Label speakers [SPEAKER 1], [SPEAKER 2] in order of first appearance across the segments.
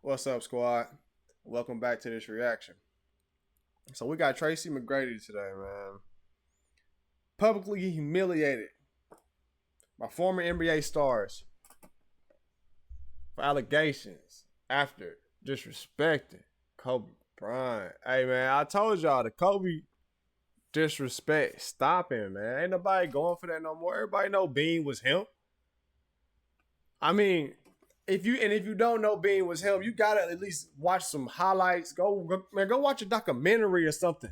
[SPEAKER 1] What's up, squad? Welcome back to this reaction. So we got Tracy McGrady today, man. Publicly humiliated by former NBA stars for allegations after disrespecting Kobe Bryant. Hey, man, I told y'all the Kobe disrespect. Stop him, man. Ain't nobody going for that no more. Everybody know Bean was him. I mean, if you don't know Bean was him, you gotta at least watch some highlights. Go watch a documentary or something,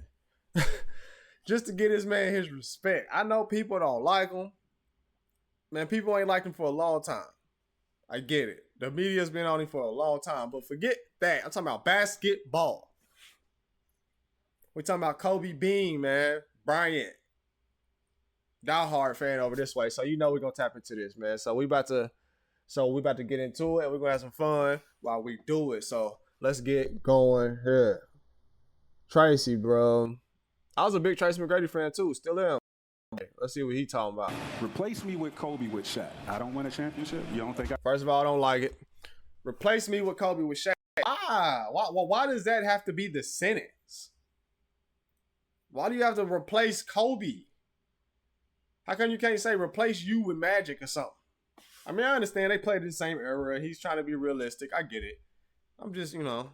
[SPEAKER 1] just to get this man his respect. I know people don't like him, man. People ain't liked him for a long time. I get it. The media's been on him for a long time, but forget that. I'm talking about basketball. We're talking about Kobe Bean, man. Bryant, diehard fan over this way, so you know we're gonna tap into this, man. So we about to get into it, and we're gonna have some fun while we do it. So let's get going here. Tracy, bro. I was a big Tracy McGrady fan too. Still am. Let's see what he talking about.
[SPEAKER 2] Replace me with Kobe with Shaq. I don't win a championship. You don't think
[SPEAKER 1] First of all, I don't like it. Replace me with Kobe with Shaq. Why does that have to be the sentence? Why do you have to replace Kobe? How come you can't say replace you with Magic or something? I mean, I understand they played in the same era. He's trying to be realistic. I get it. I'm just, I'm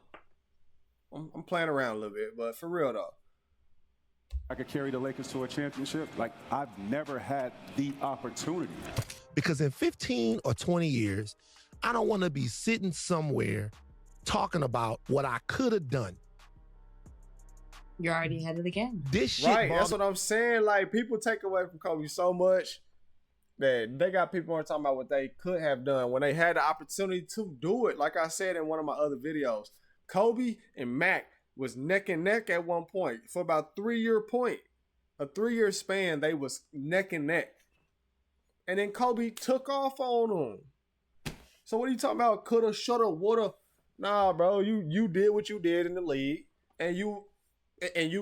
[SPEAKER 1] playing around a little bit. But for real, though.
[SPEAKER 2] I could carry the Lakers to a championship? Like, I've never had the opportunity.
[SPEAKER 3] Because in 15 or 20 years, I don't want to be sitting somewhere talking about what I could have done.
[SPEAKER 4] You're already ahead of the game.
[SPEAKER 3] This shit,
[SPEAKER 1] right, that's what I'm saying. Like, people take away from Kobe so much that they got people who are talking about what they could have done when they had the opportunity to do it. Like I said in one of my other videos, Kobe and Mac was neck and neck at one point for about a 3-year span. They was neck and neck, and then Kobe took off on them. So what are you talking about? Coulda, shoulda, woulda? Nah, bro. You did what you did in the league, and you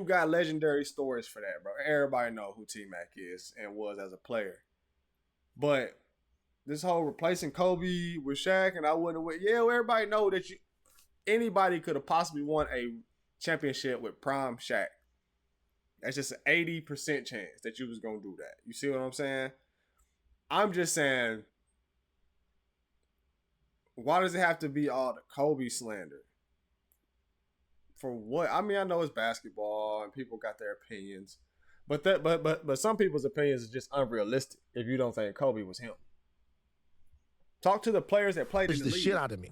[SPEAKER 1] got legendary stories for that, bro. Everybody know who Tmac is and was as a player. But this whole replacing Kobe with Shaq, and I wouldn't have. Yeah, well, everybody know that anybody could have possibly won a championship with prime Shaq. That's just an 80% chance that you was gonna do that. You see what I'm saying? I'm just saying, why does it have to be all the Kobe slander? For what? I mean, I know it's basketball and people got their opinions. But some people's opinions is just unrealistic if you don't think Kobe was him. Talk to the players that played in the league.
[SPEAKER 3] Shit out of me.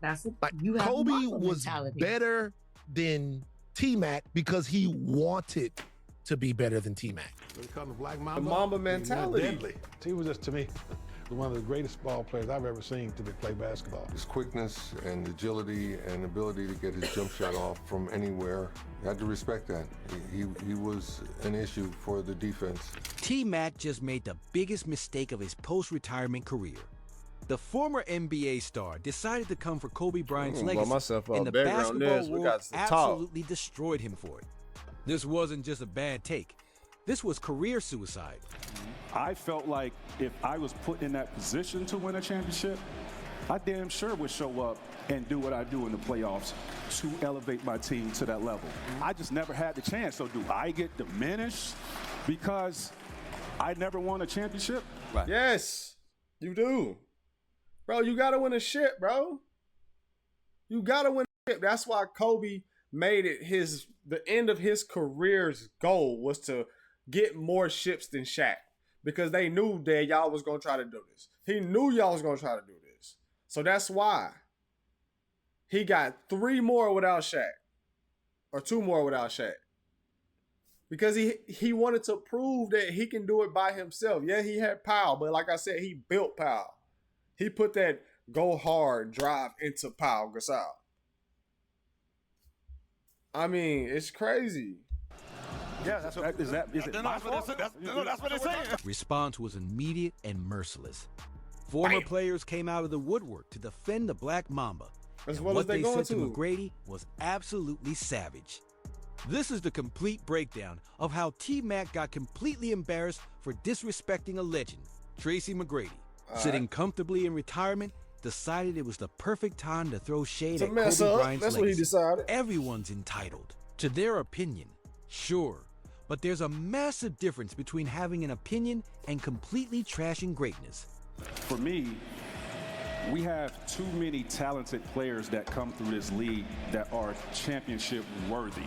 [SPEAKER 4] That's
[SPEAKER 3] like
[SPEAKER 4] you have
[SPEAKER 3] Kobe
[SPEAKER 4] Mamba
[SPEAKER 3] was
[SPEAKER 4] mentality.
[SPEAKER 3] better than Tmac because he wanted to be better than Tmac.
[SPEAKER 5] They call him the Black Mamba.
[SPEAKER 1] The Mamba mentality.
[SPEAKER 5] Deadly. He was just, to me, one of the greatest ball players I've ever seen to play basketball.
[SPEAKER 6] His quickness and agility and ability to get his jump shot off from anywhere, you had to respect that. He was an issue for the defense.
[SPEAKER 7] Tmac just made the biggest mistake of his post-retirement career. The former NBA star decided to come for Kobe Bryant's legacy, and the basketball world absolutely destroyed him for it. This wasn't just a bad take. This was career suicide.
[SPEAKER 2] I felt like if I was put in that position to win a championship, I damn sure would show up and do what I do in the playoffs to elevate my team to that level. I just never had the chance. So do I get diminished because I never won a championship?
[SPEAKER 1] Right. Yes, you do. Bro, you got to win a ship, bro. You got to win a ship. That's why Kobe made it the end of his career's goal was to get more ships than Shaq. Because they knew that y'all was going to try to do this. He knew y'all was going to try to do this. So that's why he got 3 more without Shaq. Or 2 more without Shaq. Because he wanted to prove that he can do it by himself. Yeah, he had Powell. But like I said, he built Powell. He put that go hard drive into Pau Gasol. I mean, it's crazy.
[SPEAKER 2] Yeah, that's what is it my fault?
[SPEAKER 7] That's what they're saying. Response was immediate and merciless. Former players came out of the woodwork to defend the Black Mamba.
[SPEAKER 1] As
[SPEAKER 7] and
[SPEAKER 1] well
[SPEAKER 7] what
[SPEAKER 1] as they
[SPEAKER 7] said
[SPEAKER 1] going
[SPEAKER 7] to
[SPEAKER 1] to.
[SPEAKER 7] McGrady was absolutely savage. This is the complete breakdown of how T-Mac got completely embarrassed for disrespecting a legend, Tracy McGrady, sitting comfortably in retirement decided it was the perfect time to throw shade
[SPEAKER 1] It's a
[SPEAKER 7] at
[SPEAKER 1] mess
[SPEAKER 7] Kobe
[SPEAKER 1] up.
[SPEAKER 7] Bryant's
[SPEAKER 1] That's
[SPEAKER 7] legacy.
[SPEAKER 1] what he decided.
[SPEAKER 7] Everyone's entitled to their opinion, sure, but there's a massive difference between having an opinion and completely trashing greatness.
[SPEAKER 2] For me, we have too many talented players that come through this league that are championship worthy.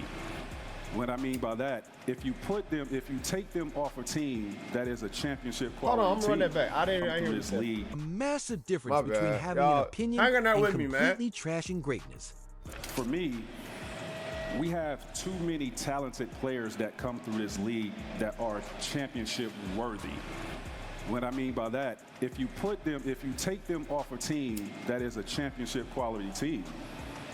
[SPEAKER 2] What I mean by that, if you take them off a team that is a championship quality
[SPEAKER 1] Hold on, I'm running that back. I didn't hear
[SPEAKER 2] this
[SPEAKER 1] you.
[SPEAKER 2] league.
[SPEAKER 7] A massive difference between having
[SPEAKER 1] Y'all
[SPEAKER 7] an opinion
[SPEAKER 1] hang in there
[SPEAKER 7] and
[SPEAKER 1] with me, man.
[SPEAKER 7] completely trashing greatness.
[SPEAKER 2] For me, we have too many talented players that come through this league that are championship worthy. What I mean by that, if you take them off a team that is a championship quality team,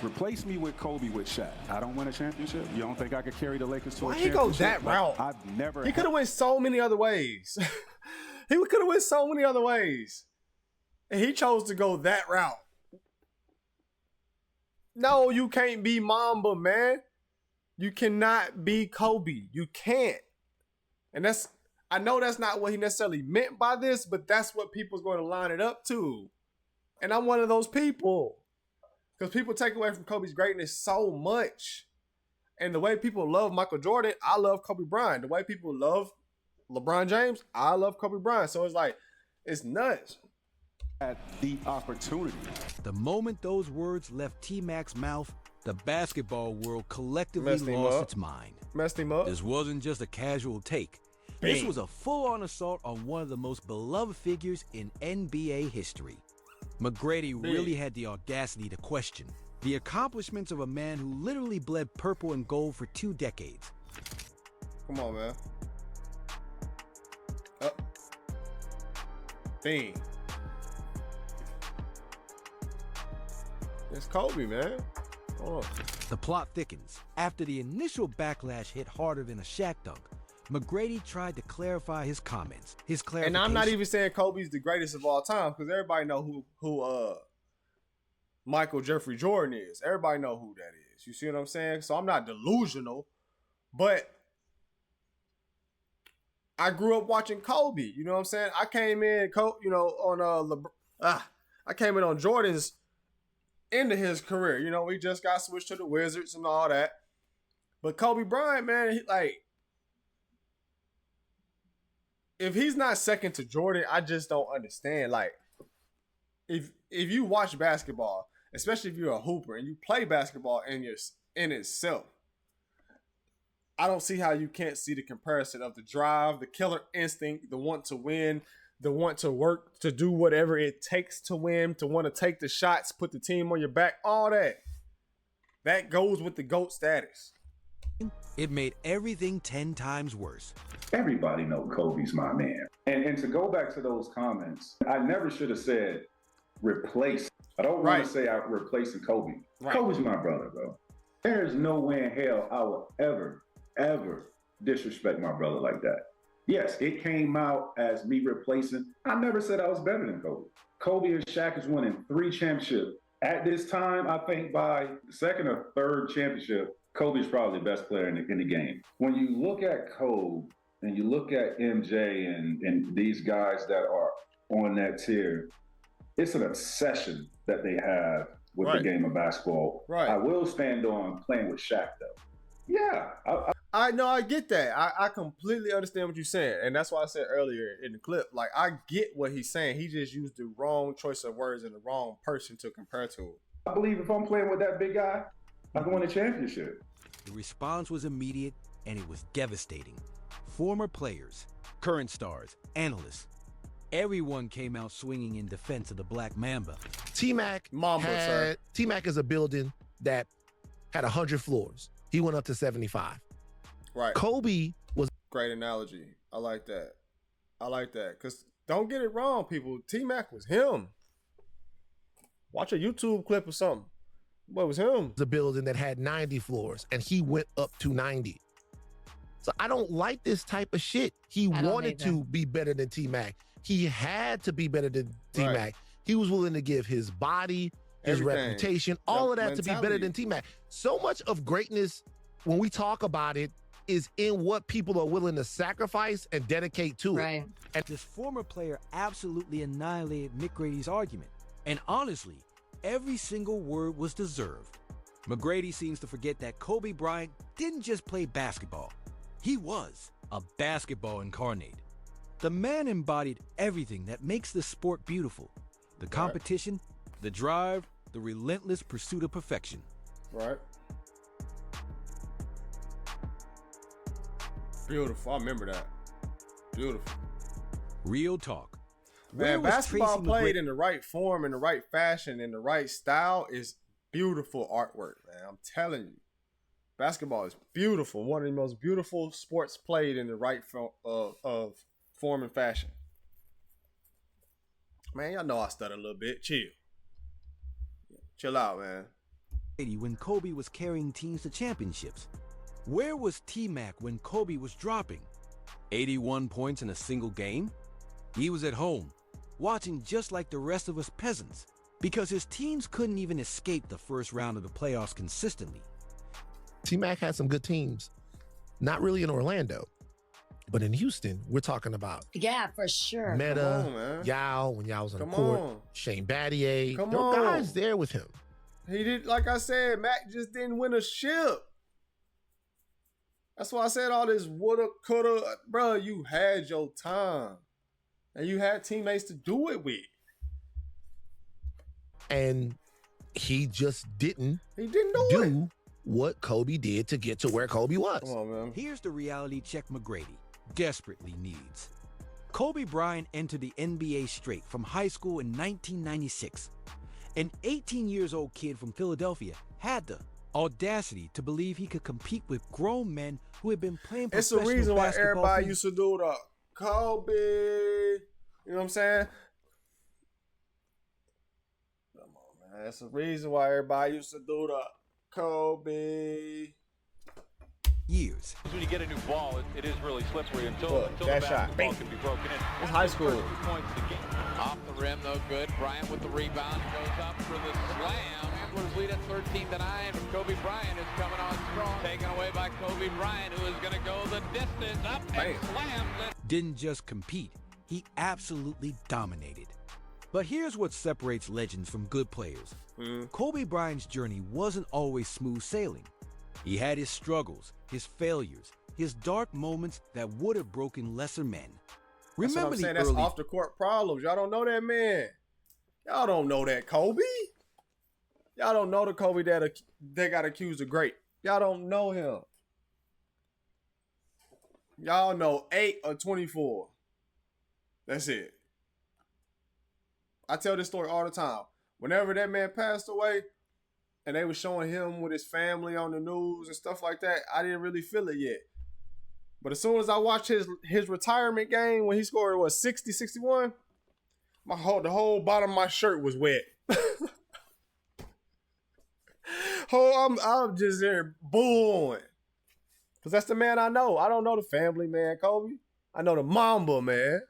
[SPEAKER 2] replace me with Kobe with Shaq. I don't win a championship. You don't think I could carry the Lakers to a championship?
[SPEAKER 1] Why he go that route?
[SPEAKER 2] I've never.
[SPEAKER 1] He could have went so many other ways. He could have went so many other ways, and he chose to go that route. No, you can't be Mamba, man. You cannot be Kobe. You can't. And I know that's not what he necessarily meant by this, but that's what people's going to line it up to. And I'm one of those people. Because people take away from Kobe's greatness so much. And the way people love Michael Jordan, I love Kobe Bryant. The way people love LeBron James, I love Kobe Bryant. So it's like, it's nuts.
[SPEAKER 2] At the opportunity.
[SPEAKER 7] The moment those words left T-Mac's mouth, the basketball world collectively
[SPEAKER 1] Messed him
[SPEAKER 7] lost
[SPEAKER 1] up.
[SPEAKER 7] its mind.
[SPEAKER 1] Messed him up.
[SPEAKER 7] This wasn't just a casual take. This was a full-on assault on one of the most beloved figures in NBA history. McGrady really had the audacity to question the accomplishments of a man who literally bled purple and gold for 2 decades.
[SPEAKER 1] Come on, man. Fiend. It's Kobe, man. Hold on.
[SPEAKER 7] The plot thickens. After the initial backlash hit harder than a Shaq dunk, McGrady tried to clarify his comments. His clarification.
[SPEAKER 1] And I'm not even saying Kobe's the greatest of all time, because everybody know who Michael Jeffrey Jordan is. Everybody know who that is. You see what I'm saying? So I'm not delusional, but I grew up watching Kobe. You know what I'm saying? I came in, I came in on Jordan's end of his career. You know, we just got switched to the Wizards and all that. But Kobe Bryant, man, if he's not second to Jordan, I just don't understand. Like, if you watch basketball, especially if you're a hooper and you play basketball in itself, I don't see how you can't see the comparison of the drive, the killer instinct, the want to win, the want to work to do whatever it takes to win, to want to take the shots, put the team on your back, all that. That goes with the GOAT status.
[SPEAKER 7] It made everything 10 times worse.
[SPEAKER 8] Everybody know Kobe's my man. And to go back to those comments, I never should have said replace. I don't want to say I'm replacing Kobe. Right. Kobe's my brother, bro. There's no way in hell I will ever disrespect my brother like that. Yes, it came out as me replacing. I never said I was better than Kobe. Kobe and Shaq is winning 3 championships. At this time, I think by the second or third championship, Kobe's probably the best player in the game. When you look at Kobe and you look at MJ and these guys that are on that tier, it's an obsession that they have with the game of basketball. Right. I will stand on playing with Shaq, though. Yeah.
[SPEAKER 1] I know, I get that. I completely understand what you're saying. And that's why I said earlier in the clip, like, I get what he's saying. He just used the wrong choice of words and the wrong person to compare to.
[SPEAKER 8] I believe if I'm playing with that big guy, I can win a championship.
[SPEAKER 7] The response was immediate, and it was devastating. Former players, current stars, analysts, everyone came out swinging in defense of the Black Mamba.
[SPEAKER 3] Tmac is a building that had 100 floors. He went up to 75.
[SPEAKER 1] Right.
[SPEAKER 3] Kobe was...
[SPEAKER 1] Great analogy. I like that. Because don't get it wrong, people. Tmac was him. Watch a YouTube clip or something. What was him?
[SPEAKER 3] The building that had 90 floors, and he went up to 90. So I don't like this type of shit. He wanted to be better than Tmac. He had to be better than Tmac. Right. He was willing to give his body, his reputation, all of that to be better than Tmac. So much of greatness, when we talk about it, is in what people are willing to sacrifice and dedicate to it.
[SPEAKER 7] And this former player absolutely annihilated McGrady's argument. And honestly, every single word was deserved. McGrady seems to forget that Kobe Bryant didn't just play basketball. He was a basketball incarnate. The man embodied everything that makes the sport beautiful. The competition, the drive, the relentless pursuit of perfection.
[SPEAKER 1] Right. Beautiful. I remember that. Beautiful.
[SPEAKER 7] Real talk.
[SPEAKER 1] Man, basketball played in the right form, in the right fashion, in the right style is beautiful artwork, man. I'm telling you. Basketball is beautiful. One of the most beautiful sports played in the right form and fashion. Man, y'all know I stutter a little bit. Chill. Chill out, man.
[SPEAKER 7] When Kobe was carrying teams to championships. Where was Tmac when Kobe was dropping? 81 points in a single game? He was at home, watching just like the rest of us peasants, because his teams couldn't even escape the first round of the playoffs consistently.
[SPEAKER 3] Tmac had some good teams. Not really in Orlando, but in Houston, we're talking about.
[SPEAKER 4] Yeah, for sure.
[SPEAKER 3] Meta, Yao, when Yao was on the court, Shane Battier. There were guys there with him.
[SPEAKER 1] He did, like I said, Mac just didn't win a ship. That's why I said all this woulda, coulda. Bro, you had your time. And you had teammates to do it with.
[SPEAKER 3] And he just didn't
[SPEAKER 1] do
[SPEAKER 3] what Kobe did to get to where Kobe was.
[SPEAKER 1] Come on, man.
[SPEAKER 7] Here's the reality check McGrady desperately needs. Kobe Bryant entered the NBA straight from high school in 1996. An 18-year-old kid from Philadelphia had the audacity to believe he could compete with grown men who had been playing professional basketball.
[SPEAKER 1] It's the reason why everybody used to do the Kobe. You know what I'm saying? Come on, man. That's the reason why everybody used to do the Kobe.
[SPEAKER 7] Years.
[SPEAKER 9] When you get a new ball, it is really slippery until the basketball can be broken in.
[SPEAKER 1] It's high school.
[SPEAKER 9] 2 points of the game.
[SPEAKER 10] Off the rim, though, good. Bryant with the rebound, goes up for the slam. Anglers lead at 13-9. Kobe Bryant is coming on strong. Taken away by Kobe Bryant, who is going to go the distance up and slam.
[SPEAKER 7] Didn't just compete, he absolutely dominated. But here's what separates legends from good players. Kobe Bryant's journey wasn't always smooth sailing. He had his struggles, his failures, his dark moments that would have broken lesser men. Remember the early...
[SPEAKER 1] That's off the court problems. Y'all don't know that man. Y'all don't know that Kobe. Y'all don't know the Kobe that got accused of great. Y'all don't know him. Y'all know 8 or 24. That's it. I tell this story all the time. Whenever that man passed away, and they were showing him with his family on the news and stuff like that, I didn't really feel it yet. But as soon as I watched his retirement game when he scored, 60, 61, the whole bottom of my shirt was wet. I'm just there booing. Because that's the man I know. I don't know the family, man, Kobe. I know the Mamba, man.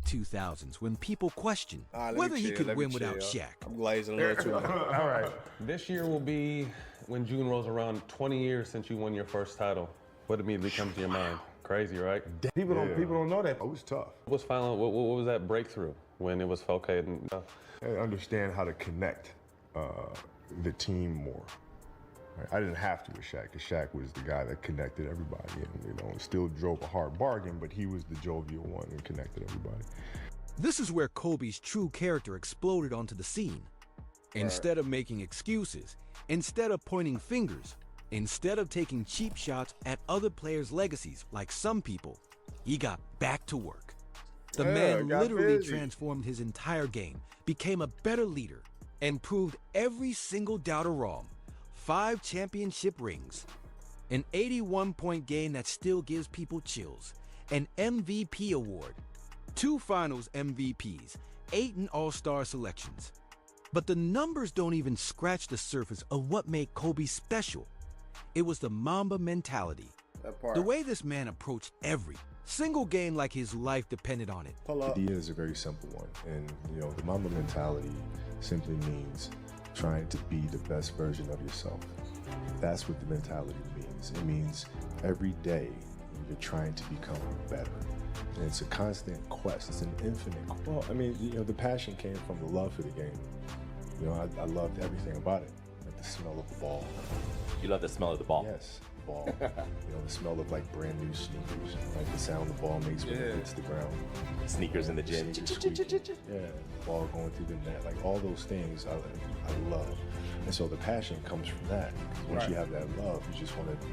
[SPEAKER 7] 2000s, when people question whether he could win without Shaq.
[SPEAKER 1] I'm glazing a little too much.
[SPEAKER 11] All right. This year will be, when June rolls around, 20 years since you won your first title. What immediately comes to your mind? Crazy, right?
[SPEAKER 12] People don't know that. It was tough.
[SPEAKER 11] What was that breakthrough when it was okay?
[SPEAKER 12] I understand how to connect the team more. I didn't have to with Shaq, because Shaq was the guy that connected everybody, and still drove a hard bargain, but he was the jovial one and connected everybody.
[SPEAKER 7] This is where Kobe's true character exploded onto the scene. Instead of making excuses, instead of pointing fingers, instead of taking cheap shots at other players' legacies like some people, he got back to work. The man literally transformed his entire game, became a better leader, and proved every single doubter wrong. 5 championship rings, an 81-point game that still gives people chills, an MVP award, 2 finals MVPs, 8 in All-Star selections. But the numbers don't even scratch the surface of what made Kobe special. It was the Mamba mentality. The way this man approached every single game like his life depended on it.
[SPEAKER 12] The idea is a very simple one, and the Mamba mentality simply means trying to be the best version of yourself. That's what the mentality means. It means every day you're trying to become better. And it's a constant quest. It's an infinite quest. The passion came from the love for the game. You know, I loved everything about it. Like the smell of the ball.
[SPEAKER 13] You love the smell of the ball?
[SPEAKER 12] Yes, the ball. You know, the smell of like brand new sneakers. Like the sound the ball makes when it hits the ground.
[SPEAKER 13] Sneakers in the gym.
[SPEAKER 12] Yeah, the ball going through the net. Like all those things I love. And so the passion comes from that. Once you have that love, you just want to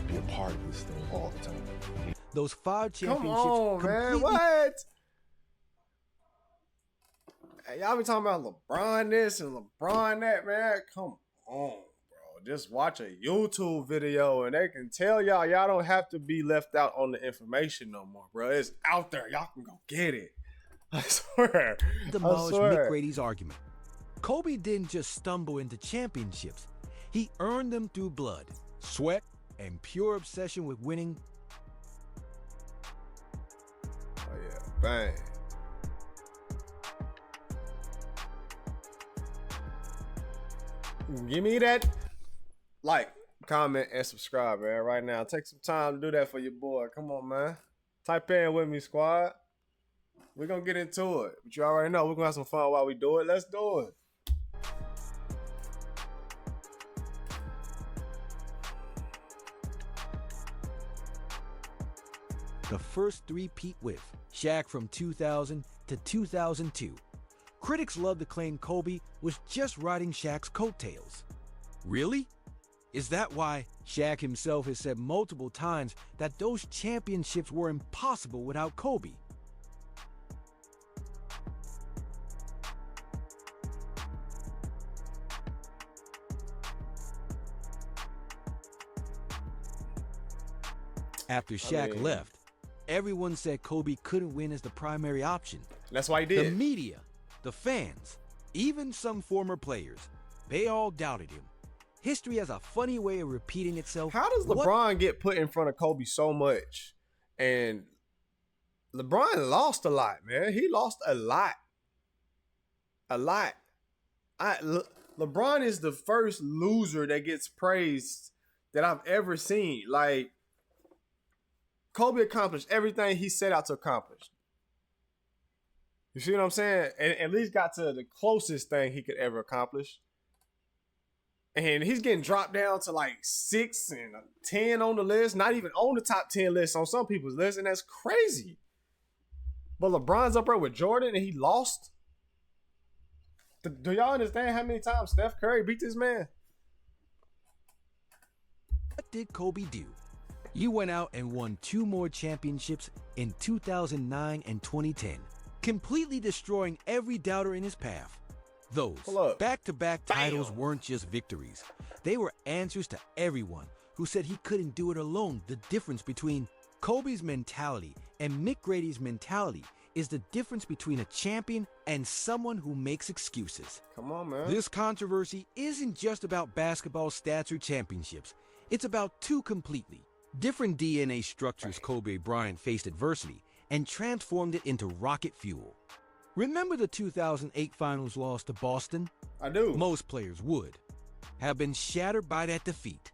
[SPEAKER 12] be a part of this thing all the time.
[SPEAKER 7] Those 5 championships.
[SPEAKER 1] Come on, man. What? Hey, y'all be talking about LeBron this and LeBron that, man. Come on, bro. Just watch a YouTube video and they can tell y'all don't have to be left out on the information no more, bro. It's out there. Y'all can go get it. I swear.
[SPEAKER 7] Demolish McGrady's argument. Kobe didn't just stumble into championships. He earned them through blood, sweat, and pure obsession with winning.
[SPEAKER 1] Oh, yeah. Bang. Give me that like, comment, and subscribe, man, right now. Take some time to do that for your boy. Come on, man. Type in with me, squad. We're going to get into it. But you already know we're going to have some fun while we do it. Let's do it.
[SPEAKER 7] The first three-peat with Shaq from 2000 to 2002. Critics love to claim Kobe was just riding Shaq's coattails. Really? Is that why Shaq himself has said multiple times that those championships were impossible without Kobe? After Shaq left, everyone said Kobe couldn't win as the primary option.
[SPEAKER 1] That's why he did.
[SPEAKER 7] The media, the fans, even some former players, they all doubted him. History has a funny way of repeating itself.
[SPEAKER 1] How does LeBron get put in front of Kobe so much? And LeBron lost a lot, man. He lost a lot. A lot. LeBron is the first loser that gets praised that I've ever seen. Like, Kobe accomplished everything he set out to accomplish. You see what I'm saying? And at least got to the closest thing he could ever accomplish. And he's getting dropped down to like 6 and 10 on the list. Not even on the top 10 list on some people's list. And that's crazy. But LeBron's up there with Jordan and he lost. Do y'all understand how many times Steph Curry beat this man?
[SPEAKER 7] What did Kobe do? You went out and won 2 more championships in 2009 and 2010, completely destroying every doubter in his path. Those back-to-back titles weren't just victories. They were answers to everyone who said he couldn't do it alone. The difference between Kobe's mentality and Mick Grady's mentality is the difference between a champion and someone who makes excuses.
[SPEAKER 1] Come on, man.
[SPEAKER 7] This controversy isn't just about basketball stats or championships. It's about 2 completely different DNA structures. Kobe Bryant faced adversity and transformed it into rocket fuel. Remember the 2008 finals loss to Boston?
[SPEAKER 1] I do.
[SPEAKER 7] Most players would have been shattered by that defeat.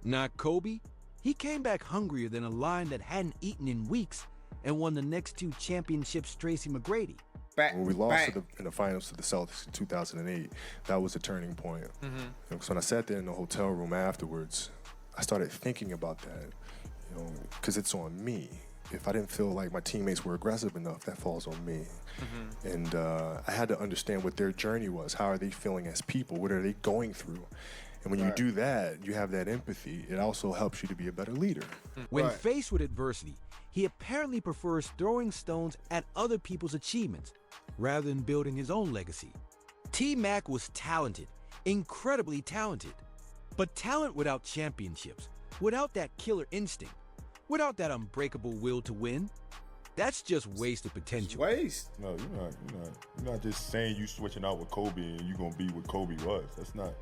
[SPEAKER 7] Not Kobe. He came back hungrier than a lion that hadn't eaten in weeks and won the next 2 championships. Tracy McGrady.
[SPEAKER 12] When we lost in the finals to the Celtics in 2008, that was a turning point. So when I sat there in the hotel room afterwards, I started thinking about that, you know, because it's on me. If I didn't feel like my teammates were aggressive enough, that falls on me. And I had to understand what their journey was. How are they feeling as people? What are they going through? And when you do that, you have that empathy. It also helps you to be a better leader.
[SPEAKER 7] When faced with adversity, he apparently prefers throwing stones at other people's achievements rather than building his own legacy. Tmac was talented, incredibly talented. But talent without championships, without that killer instinct, without that unbreakable will to win, that's just wasted potential.
[SPEAKER 1] Waste?
[SPEAKER 14] No, you're not just saying you switching out with Kobe and you're gonna be what Kobe was. That's not.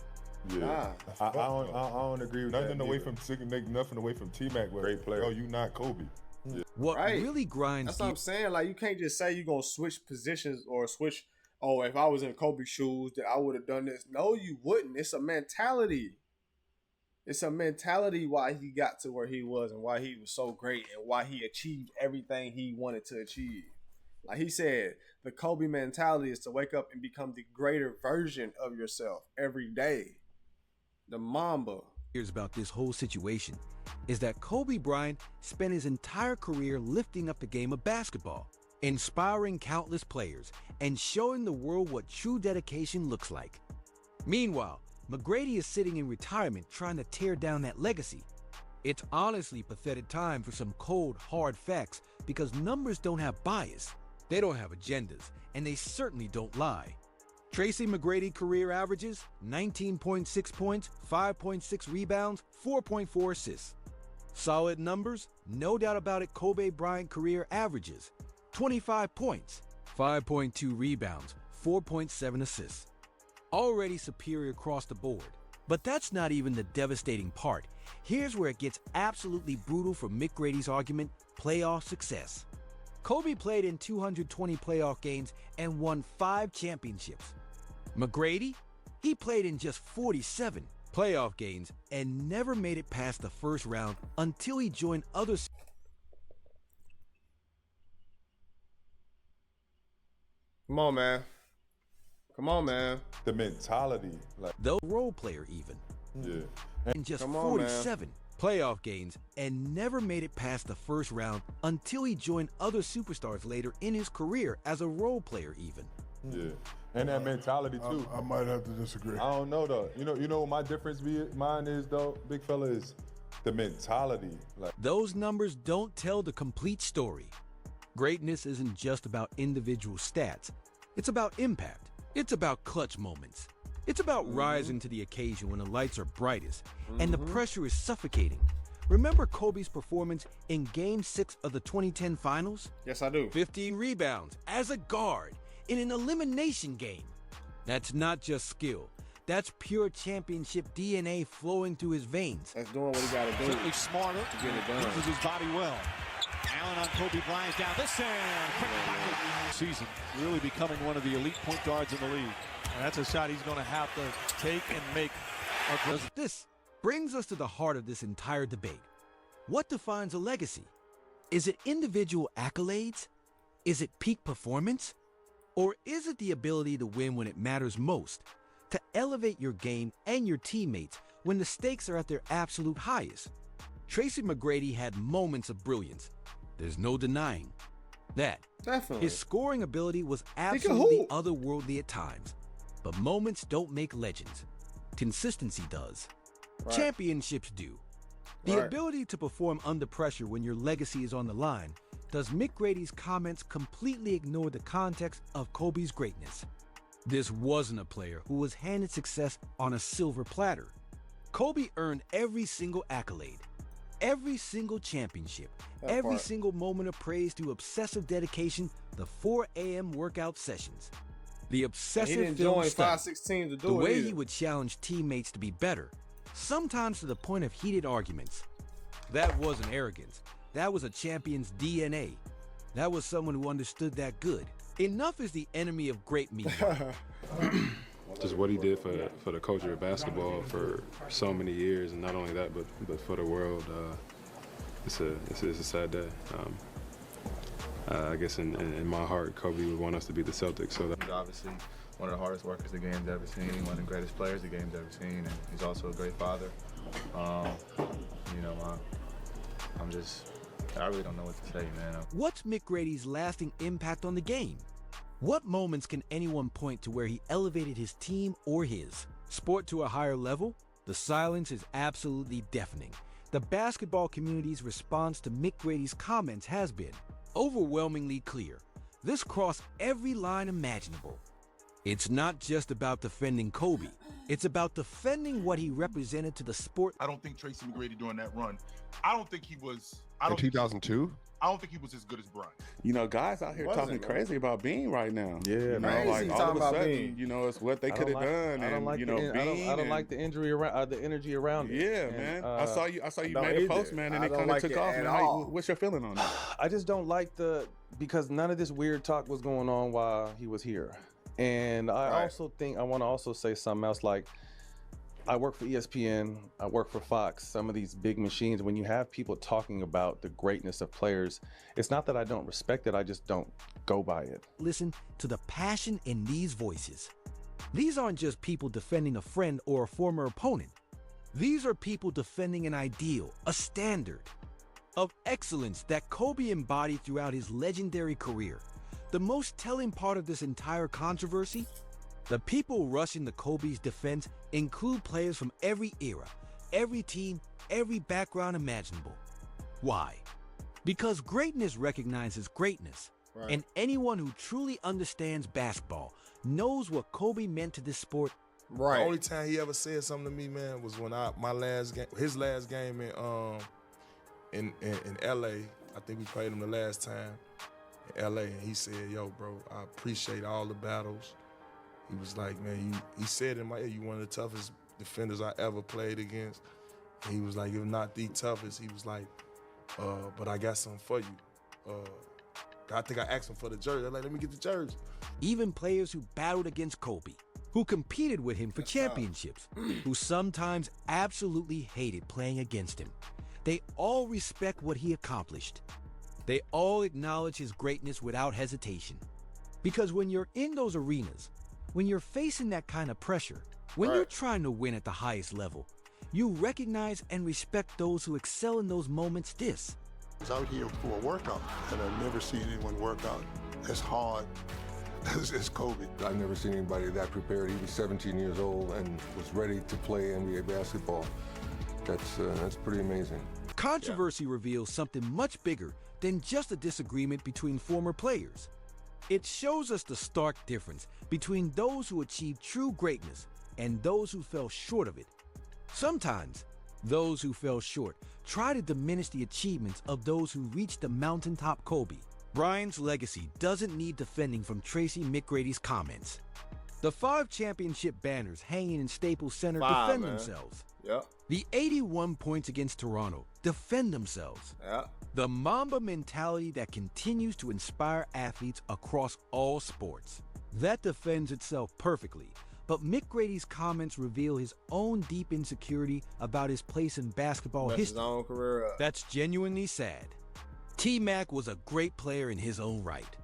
[SPEAKER 14] Yeah, I don't agree with nothing that. Nothing away from T-Mac. Great player. Oh, you not Kobe. Yeah.
[SPEAKER 7] What really grinds?
[SPEAKER 1] That's what I'm saying. Like, you can't just say you're gonna switch positions or switch. Oh, if I was in Kobe's shoes, that I would have done this. No, you wouldn't. It's a mentality. It's a mentality why he got to where he was and why he was so great and why he achieved everything he wanted to achieve. Like he said, The Kobe mentality is to wake up and become the greater version of yourself every day. The Mamba.
[SPEAKER 7] Here's about this whole situation is that Kobe Bryant spent his entire career lifting up the game of basketball, inspiring countless players, and showing the world what true dedication looks like. Meanwhile, McGrady is sitting in retirement trying to tear down that legacy. It's honestly pathetic time for some cold, hard facts because numbers don't have bias. They don't have agendas, and they certainly don't lie. Tracy McGrady career averages 19.6 points, 5.6 rebounds, 4.4 assists. Solid numbers, no doubt about it. Kobe Bryant career averages 25 points, 5.2 rebounds, 4.7 assists. Already superior across the board. But that's not even the devastating part. Here's where it gets absolutely brutal for McGrady's argument: playoff success. Kobe played in 220 playoff games and won 5 championships. McGrady, he played in just 47 playoff games and never made it past the first round until he joined other
[SPEAKER 1] Come on, man. Come on, man.
[SPEAKER 14] The mentality.
[SPEAKER 7] The role player even.
[SPEAKER 14] Yeah.
[SPEAKER 7] In just 47 playoff games and never made it past the first round until he joined other superstars later in his career as a role player even.
[SPEAKER 14] Yeah. And that mentality too.
[SPEAKER 5] I might have to disagree.
[SPEAKER 14] I don't know though. You know what my difference mine is though, big fella, is the mentality.
[SPEAKER 7] Those numbers don't tell the complete story. Greatness isn't just about individual stats. It's about impact. It's about clutch moments. It's about rising to the occasion when the lights are brightest and the pressure is suffocating. Remember Kobe's performance in Game 6 of the 2010 Finals?
[SPEAKER 1] Yes, I do.
[SPEAKER 7] 15 rebounds as a guard in an elimination game. That's not just skill. That's pure championship DNA flowing through his veins.
[SPEAKER 1] That's doing what he got to do.
[SPEAKER 15] Certainly smarter.
[SPEAKER 1] To get it done.
[SPEAKER 15] Uses his body well. Allen on Kobe Bryant down this season, really becoming one of the elite point guards in the league. And that's a shot he's going to have to take and make.
[SPEAKER 7] This brings us to the heart of this entire debate. What defines a legacy? Is it individual accolades? Is it peak performance? Or is it the ability to win when it matters most? To elevate your game and your teammates when the stakes are at their absolute highest? Tracy McGrady had moments of brilliance. There's no denying that.
[SPEAKER 1] Definitely.
[SPEAKER 7] His scoring ability was absolutely otherworldly at times. But moments don't make legends. Consistency does.
[SPEAKER 1] Right.
[SPEAKER 7] Championships do. The ability to perform under pressure when your legacy is on the line. Does McGrady's comments completely ignore the context of Kobe's greatness? This wasn't a player who was handed success on a silver platter. Kobe earned every single accolade, every single championship, every single moment of praise through obsessive dedication, the 4 a.m. workout sessions. The obsessive film study, the way he would challenge teammates to be better, sometimes to the point of heated arguments. That wasn't arrogance. That was a champion's DNA. That was someone who understood that good. Enough is the enemy of great media.
[SPEAKER 16] Just what he did for the culture of basketball for so many years, and not only that, but for the world. It's a sad day. I guess in my heart, Kobe would want us to be the Celtics. So
[SPEAKER 17] he's obviously one of the hardest workers the game's ever seen, one of the greatest players the game's ever seen, and he's also a great father. I really don't know what to say, man.
[SPEAKER 7] What's McGrady's lasting impact on the game? What moments can anyone point to where he elevated his team or his sport to a higher level? The silence is absolutely deafening. The basketball community's response to McGrady's comments has been overwhelmingly clear. This crossed every line imaginable. It's not just about defending Kobe. It's about defending what he represented to the sport.
[SPEAKER 18] I don't think Tracy McGrady during that run, I don't think he was...
[SPEAKER 19] In 2002?
[SPEAKER 18] I don't think he was as good as Bryant.
[SPEAKER 20] You know, guys out here talking crazy about Bean right now.
[SPEAKER 14] Yeah,
[SPEAKER 20] man. Like all of a sudden, you know, it's what they could have done.
[SPEAKER 11] I don't like I don't like the injury around the energy around it.
[SPEAKER 20] Yeah, man. I saw you made the post, man, and it kind of took off. Man, what's your feeling on that?
[SPEAKER 11] I just don't like because none of this weird talk was going on while he was here. And I also think I want to also say something else, like I work for ESPN, I work for Fox, some of these big machines, when you have people talking about the greatness of players, it's not that I don't respect it, I just don't go by it.
[SPEAKER 7] Listen to the passion in these voices. These aren't just people defending a friend or a former opponent. These are people defending an ideal, a standard of excellence that Kobe embodied throughout his legendary career. The most telling part of this entire controversy: the people rushing to Kobe's defense include players from every era, every team, every background imaginable. Why? Because greatness recognizes greatness, and anyone who truly understands basketball knows what Kobe meant to this sport.
[SPEAKER 19] The only time he ever said something to me, man, was when his last game in LA. I think we played him the last time in LA, and he said, "Yo, bro, I appreciate all the battles." He was like, man, he said in my ear, "You one of the toughest defenders I ever played against." And he was like, "You're not the toughest." He was like, "But I got something for you." I think I asked him for the jersey. I'm like, "Let me get the jersey."
[SPEAKER 7] Even players who battled against Kobe, who competed with him for championships, who sometimes absolutely hated playing against him, they all respect what he accomplished. They all acknowledge his greatness without hesitation. Because when you're in those arenas, when you're facing that kind of pressure, when you're trying to win at the highest level, you recognize and respect those who excel in those moments. This.
[SPEAKER 21] I was out here for a workout, and I've never seen anyone work out as hard as Kobe.
[SPEAKER 6] I've never seen anybody that prepared. He was 17 years old and was ready to play NBA basketball. That's pretty amazing.
[SPEAKER 7] Controversy reveals something much bigger than just a disagreement between former players. It shows us the stark difference between those who achieved true greatness and those who fell short of it. Sometimes, those who fell short try to diminish the achievements of those who reached the mountaintop. Kobe Bryant's legacy doesn't need defending from Tracy McGrady's comments. The 5 championship banners hanging in Staples Center defend themselves. The 81 points against Toronto defend themselves. The Mamba mentality that continues to inspire athletes across all sports. That defends itself perfectly, but McGrady's comments reveal his own deep insecurity about his place in basketball history.
[SPEAKER 1] His own career up.
[SPEAKER 7] That's genuinely sad. Tmac was a great player in his own right.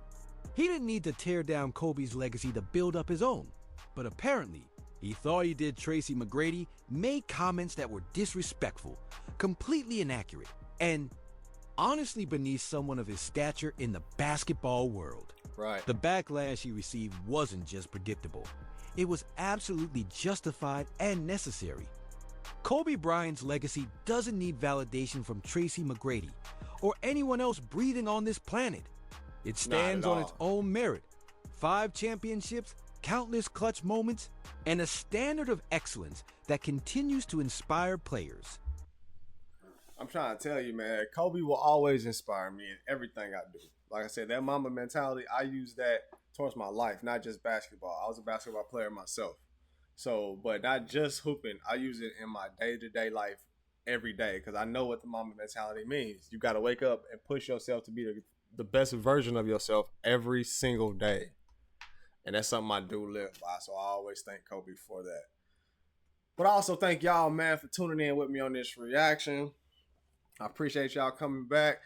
[SPEAKER 7] He didn't need to tear down Kobe's legacy to build up his own, but apparently, he thought he did. Tracy McGrady made comments that were disrespectful, completely inaccurate, and honestly beneath someone of his stature in the basketball world. The backlash he received wasn't just predictable. It was absolutely justified and necessary. Kobe Bryant's legacy doesn't need validation from Tracy McGrady or anyone else breathing on this planet. It stands on its own merit. 5 championships, countless clutch moments, and a standard of excellence that continues to inspire players.
[SPEAKER 1] I'm trying to tell you, man, Kobe will always inspire me in everything I do. Like I said, that Mamba mentality, I use that towards my life, not just basketball. I was a basketball player myself. So, but not just hooping. I use it in my day-to-day life every day because I know what the Mamba mentality means. You got to wake up and push yourself to be the best version of yourself every single day. And that's something I do live by, so I always thank Kobe for that. But I also thank y'all, man, for tuning in with me on this reaction. I appreciate y'all coming back.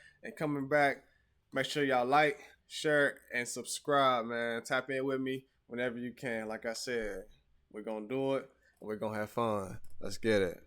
[SPEAKER 1] Make sure y'all like, share, and subscribe, man. Tap in with me whenever you can. Like I said, we're going to do it, and we're going to have fun. Let's get it.